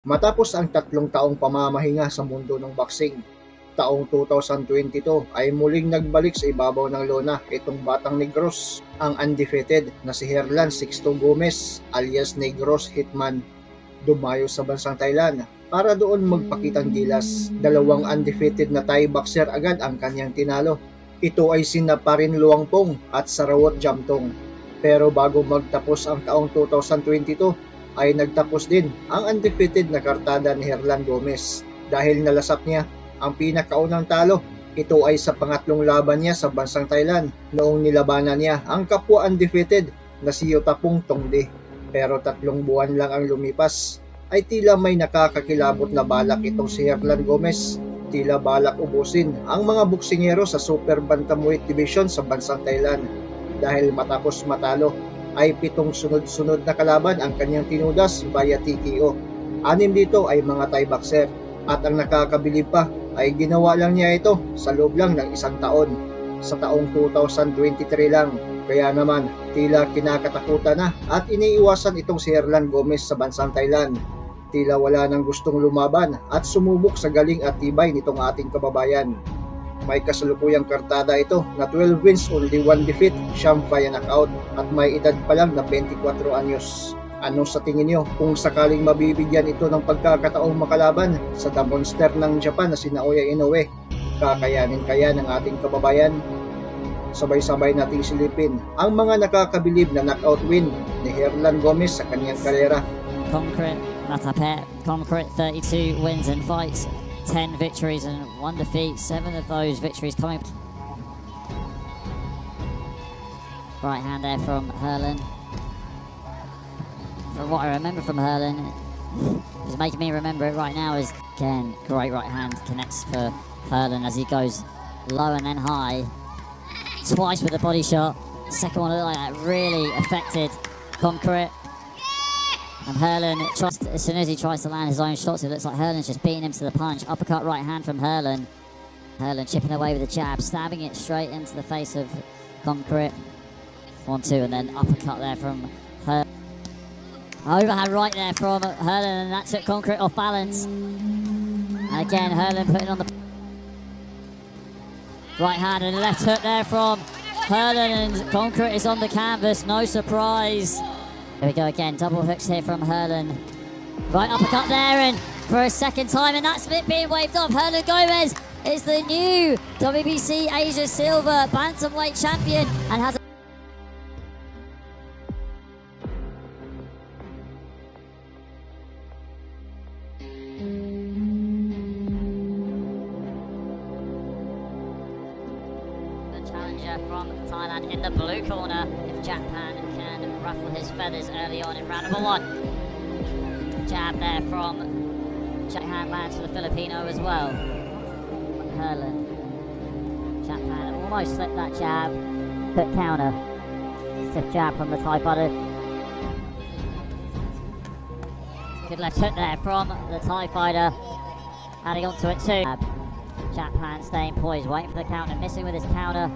Matapos ang 3 taong pamamahinga sa mundo ng boxing, taong 2022 ay muling nagbalik sa ibabaw ng lona itong batang Negros, ang undefeated na si Herlan Sixto Gomez alias Negros Hitman. Dumayo sa bansang Thailand para doon magpakitang gilas. Dalawang undefeated na Thai boxer agad ang kanyang tinalo. Ito ay sina Parin Luangpong at Sarawat Jamtong. Pero bago magtapos ang taong 2022, ay nagtapos din ang undefeated na kartada ni Herlan Gomez dahil nalasap niya ang pinakaunang talo. Ito ay sa pangatlong laban niya sa bansang Thailand noong nilabanan niya ang kapwa undefeated na si Yotapong Tongde. Pero 3 buwan lang ang lumipas ay tila may nakakakilabot na balak itong si Herlan Gomez. Tila balak ubusin ang mga boksingero sa super bantamweight division sa bansang Thailand dahil matapos matalo ay 7 sunod-sunod na kalaban ang kanyang tinudas via TKO. 6 dito ay mga Thai boxer at ang nakakabilib pa ay ginawa lang niya ito sa loob lang ng 1 taon, sa taong 2023 lang. Kaya naman tila kinakatakutan na at iniiwasan itong si Herlan Gomez sa bansang Thailand. Tila wala nang gustong lumaban at sumubok sa galing at tibay nitong ating kababayan. May kasalukuyang kartada ito na 12 wins only 1 defeat, siyang via knockout at may edad pa lang na 24 anyos. Ano sa tingin niyo kung sakaling mabibigyan ito ng pagkakataong makalaban sa The Monster ng Japan na si Naoya Inoue? Kakayanin kaya ng ating kababayan? Sabay-sabay nating silipin ang mga nakakabilib na knockout win ni Herlan Gomez sa kanyang karera. Concrete, Matapet, Concrete 32 wins and fights, 10 victories and 1 defeat, 7 of those victories coming. Right hand there from Herlan. From what I remember from Herlan, is making me remember it right now is, again, great right hand connects for Herlan as he goes low and then high. Twice with a body shot. Second one like that really affected Concrete. And Herlan, as soon as he tries to land his own shots, it looks like Herlan's just beating him to the punch. Uppercut right hand from Herlan. Herlan chipping away with a jab, stabbing it straight into the face of Concrete. 1-2, and then uppercut there from Herlan. Overhand right there from Herlan, and that took Concrete off balance. And again, Herlan putting on the right hand, and left hook there from Herlan, and Concrete is on the canvas, no surprise. Here we go again, double hooks here from Herlan. Right uppercut there, and for a second time, and that split being waved off. Herlan Gomez is the new WBC Asia Silver Bantamweight champion and has the challenger from Thailand in the blue corner. If Japan can ruffle his feathers early on in round number 1. Jab there from Japan lands for the Filipino as well. Herlan. Japan almost slipped that jab. Quick counter. Stiff jab from the Thai fighter. Good left hook there from the Thai fighter. Adding on to it too. Japan staying poised, waiting for the counter, missing with his counter.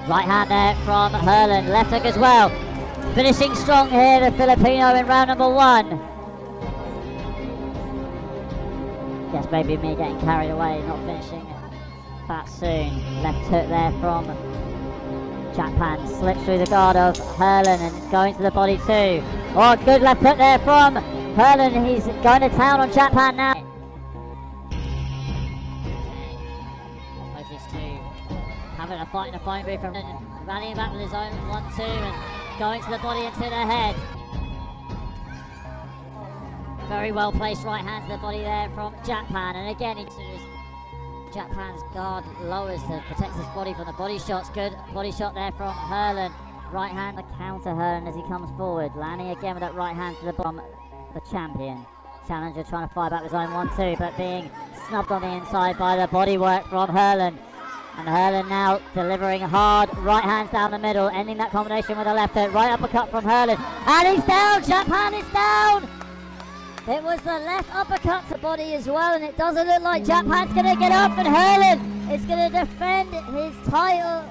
Right hand there from Herlan, left hook as well. Finishing strong here, the Filipino in round number 1. Guess maybe me getting carried away, not finishing that soon. Left hook there from Japan, slips through the guard of Herlan and going to the body too. Oh, good left hook there from Herlan, he's going to town on Japan now. Both these two having a fight in a phone booth, from rallying back with his own 1-2 and going to the body and to the head. Very well placed right hand to the body there from Japan, and again Japan's guard lowers to protect his body from the body shots. Good body shot there from Herlan. Right hand to counter Herlan as he comes forward, landing again with that right hand to the bottom. The champion. Challenger trying to fire back with his own 1-2, but being snubbed on the inside by the body work from Herlan. And Herlan now delivering hard right hands down the middle, ending that combination with a left hook. Right uppercut from Herlan. And he's down! Japan is down! It was the left uppercut to body as well, and it doesn't look like Japan's going to get up, and Herlan is going to defend his title.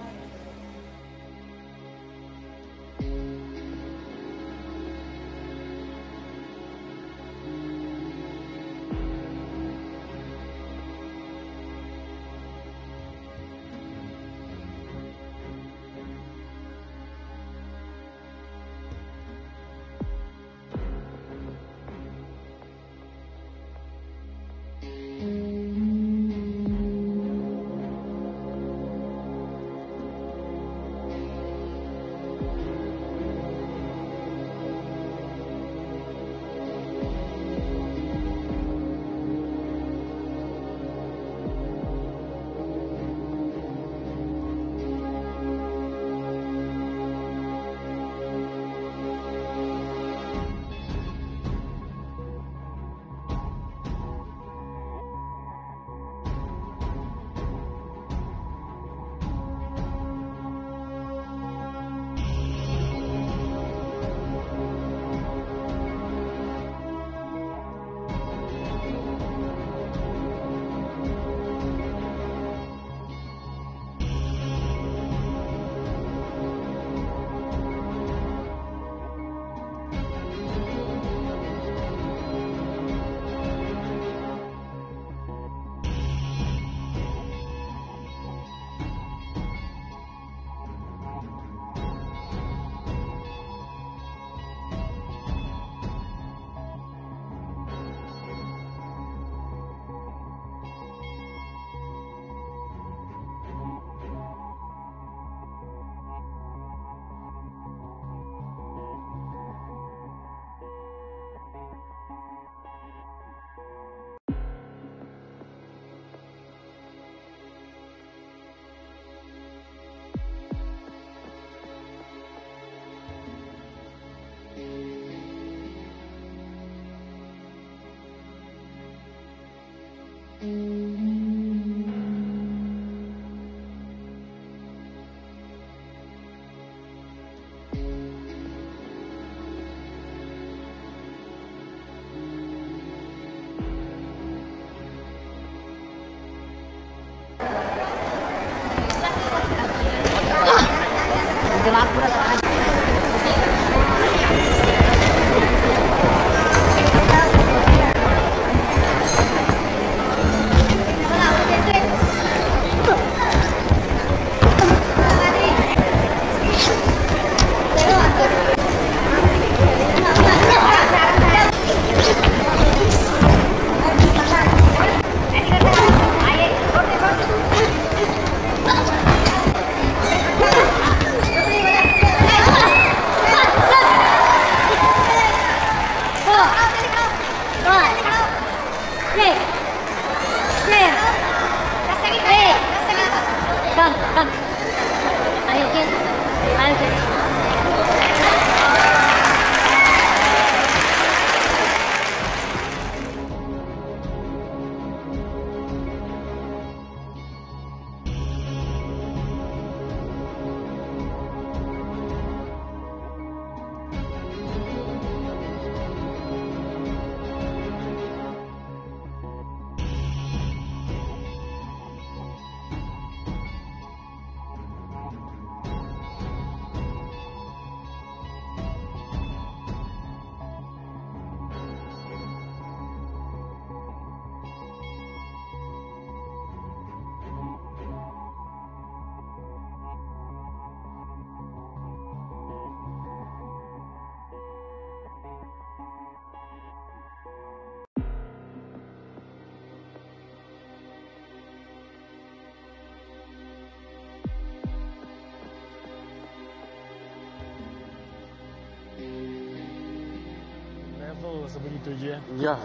Sebegitu je. Ya.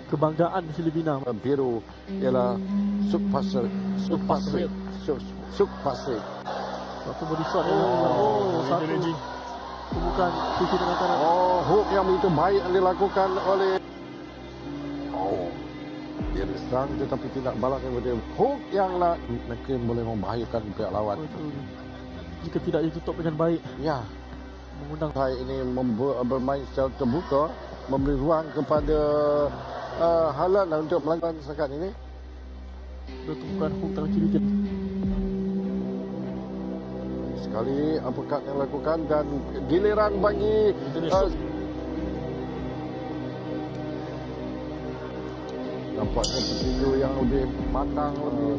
Kebanggaan Filipina. Biru ialah suk pasir. Satu body shot satu lagi. Bukan sisi tengah kanan. Hook yang begitu baik yang dilakukan oleh dia diserang tetapi tidak balas kepada hook yang mungkin boleh membahayakan pihak lawan. Betul. Jika tidak ditutup dengan baik. Ya. Mengundang Saya ini bermain secara terbuka, memberi ruang kepada Haaland untuk melakukan sekat ini. Bukan hook tangan kiri dia. Sekali apakah yang dilakukan dan giliran bagi nampaknya petinju yang lebih matang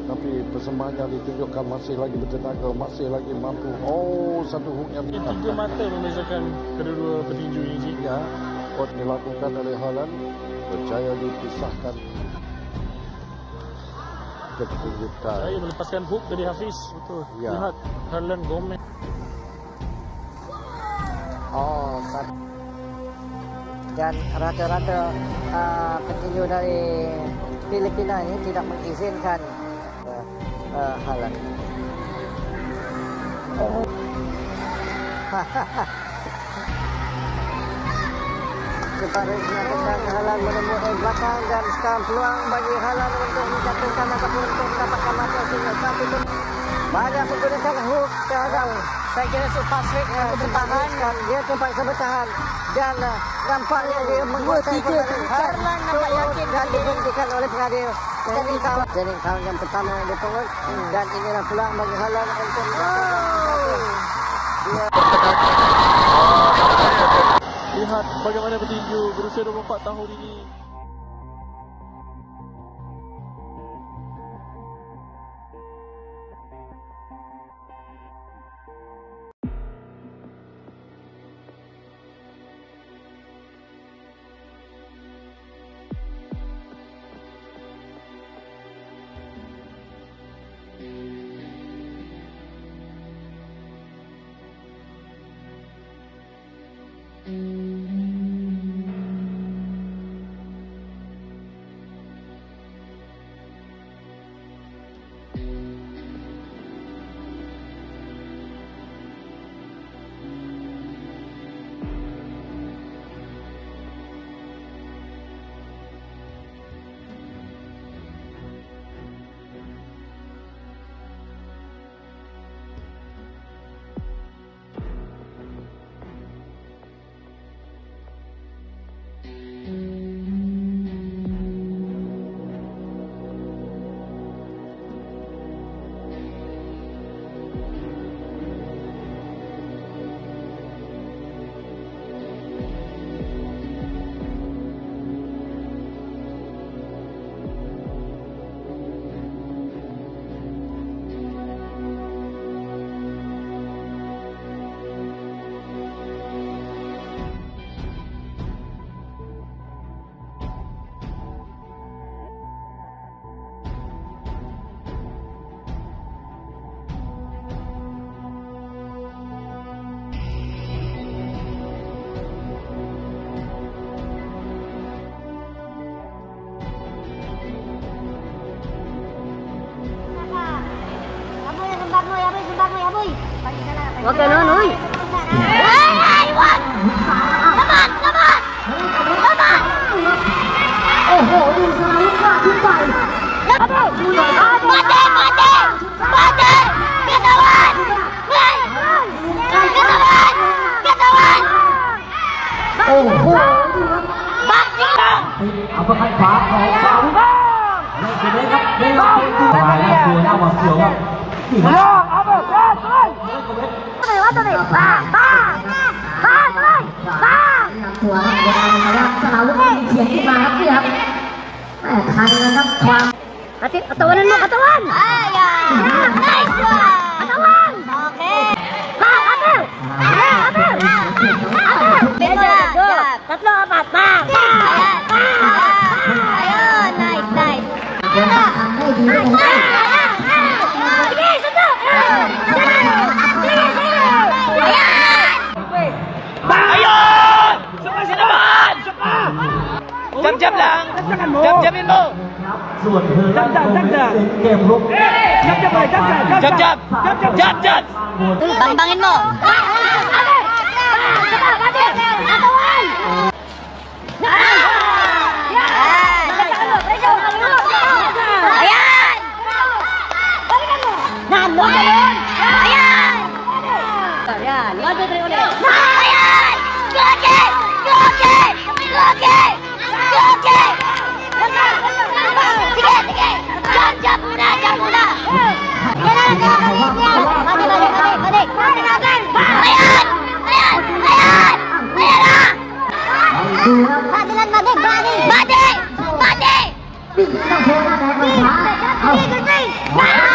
tapi persembahannya ditunjukkan masih lagi bertenaga, masih lagi mampu. Satu hook yang tiga mata membezakan kedua-dua petinju ini. Ya, out dilakukan oleh Haaland, percaya dipisahkan ketunjukan. Saya melepaskan hook dari Hafiz. Betul. Ya. Lihat Haaland Gomez. Dan rata-rata petinju dari Filipina ini tidak mengizinkan Haaland. Kepada menyatakan Haaland menemui belakang dan sekarang peluang bagi Haaland untuk menjatuhkan ataupun untuk mendapatkan mata sehingga satu pun banyak menggunakan hook terhadap saya kira Supasrik untuk bertahan dan dia terpaksa bertahan dan nampaknya dia menguasai pertandingan Haaland nampak yakin dan dihentikan oleh pengadil training count yang pertama yang dipungut dan inilah peluang bagi Haaland untuk Lihat bagaimana petinju berusia 24 tahun ini Huwag ganun, uy. Ay, wag! Laban! Laban! Laban! Oho, yung sarayong ka, hintay. Bate! Bate! Bate! Katawan! Katawan! Katawan! Oho! Bakit lang? เอาประคันขวาของสาวนี่คือได้ครับได้รับเป็นตัวหายแล้วตัวหน้าหวาดเสียวครับนี่ครับเอาไปเลยว่าตัวไหนป้าป้าป้าเลยป้าหัวนะครับสาวลูกมีเสียงขึ้นมาครับพี่ครับแม่ทันนะครับความkatawan mo katawan Ayan! Nice one! katawan Okay! ha atel atel Good job! Good! tatlo apat pa Ayan! Ayun! Nice! Nice! sige sundo Ayun! Sumasin naman! Jab-jab lang! Jab-jabin mo! ส่วนเธอด้านบนเป็นเกมลุก Jab-jab! Jab-jab! Bambangin mo! Ayan! Nalo! Ayan! Ayan! 1, 2, 3 ulit! Ayan! Goge! Goge! Goge! Goge! Sige! Sige! Jab muna! Jab muna! Balik! Balik! Ayan! Ayan! Ayan! Ayan na! Badilan! Badi! Badi! Badi! Badi!